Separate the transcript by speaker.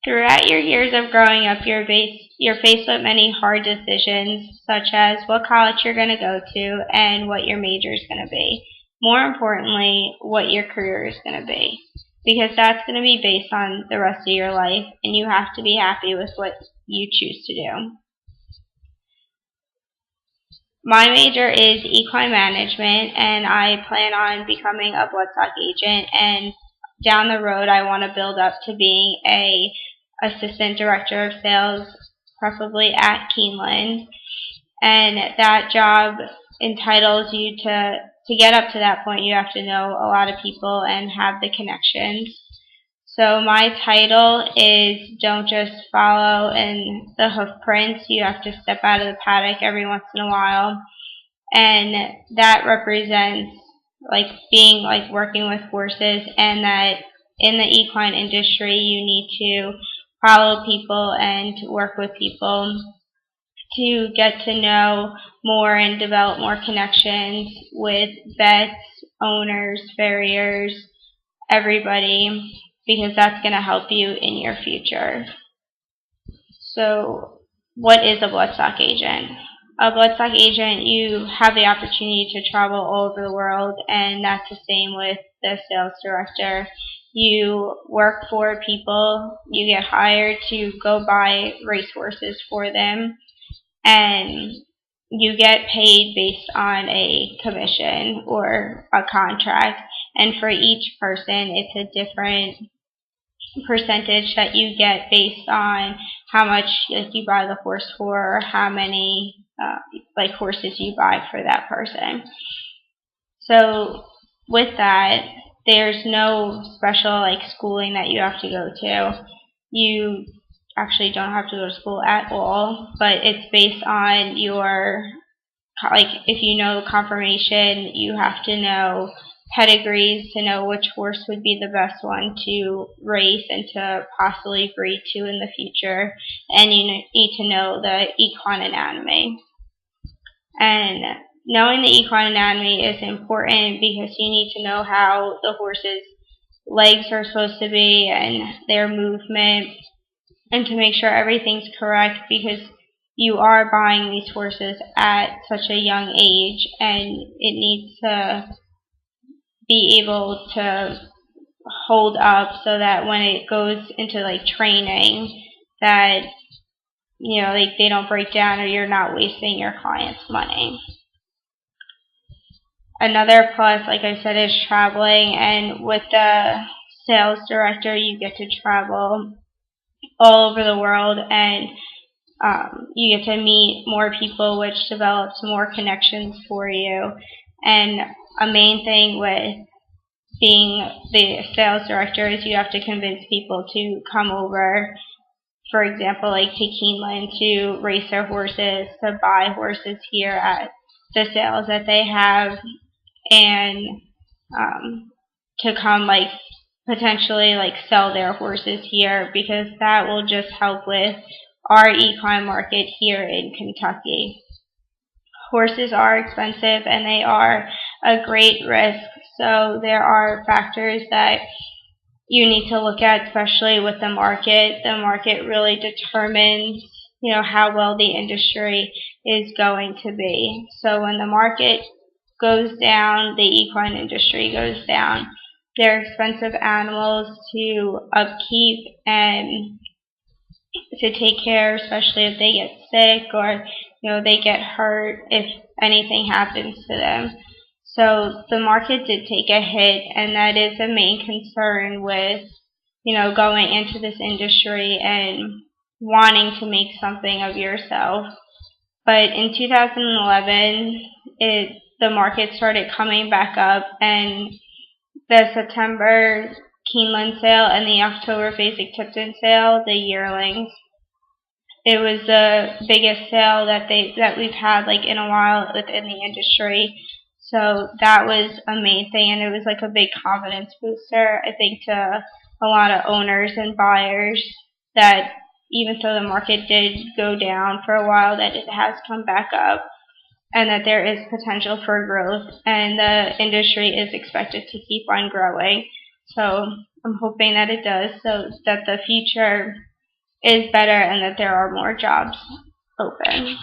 Speaker 1: Throughout your years of growing up, you're faced with many hard decisions, such as what college you're going to go to and what your major is going to be. More importantly, what your career is going to be. Because that's going to be based on the rest of your life, and you have to be happy with what you choose to do. My major is equine management, and I plan on becoming a bloodstock agent, and down the road I want to build up to being a assistant director of sales, preferably at Keeneland. And that job entitles you to get up to that point, you have to know a lot of people and have the connections. So my title is don't just follow in the hoof prints. You have to step out of the paddock every once in a while. And that represents being working with horses, and that in the equine industry you need to follow people and work with people to get to know more and develop more connections with vets, owners, farriers, everybody, because that's going to help you in your future. So, what is a bloodstock agent? A bloodstock agent, you have the opportunity to travel all over the world, and that's the same with the sales director. You work for people, you get hired to go buy racehorses for them, and you get paid based on a commission or a contract. And for each person, it's a different percentage that you get based on how much you buy the horse for, or how many horses you buy for that person. So with that, there's no special schooling that you have to go to. You actually don't have to go to school at all, but it's based on your, if you know conformation, you have to know pedigrees to know which horse would be the best one to race and to possibly breed to in the future, and you need to know the equine anatomy. And knowing the equine anatomy is important because you need to know how the horse's legs are supposed to be and their movement, and to make sure everything's correct, because you are buying these horses at such a young age, and it needs to be able to hold up so that when it goes into training, that they don't break down or you're not wasting your client's money. Another plus, like I said, is traveling, and with the sales director you get to travel all over the world, and you get to meet more people, which develops more connections for you. And a main thing with being the sales director is you have to convince people to come over, for example, to Keeneland to race their horses, to buy horses here at the sales that they have, and to come potentially sell their horses here, because that will just help with our equine market here in Kentucky. Horses are expensive and they are a great risk, so there are factors that you need to look at, especially with the market. The market really determines how well the industry is going to be. So when the market goes down, the equine industry goes down. They're expensive animals to upkeep and to take care, especially if they get sick or they get hurt, if anything happens to them. So the market did take a hit, and that is a main concern with going into this industry and wanting to make something of yourself. But in 2011, the market started coming back up, and the September Keeneland sale and the October Fasig-Tipton sale, the yearlings, it was the biggest sale that we've had in a while within the industry. So that was a main thing, and it was a big confidence booster, I think, to a lot of owners and buyers, that even though the market did go down for a while, that it has come back up, and that there is potential for growth, and the industry is expected to keep on growing. So I'm hoping that it does, so that the future is better and that there are more jobs open.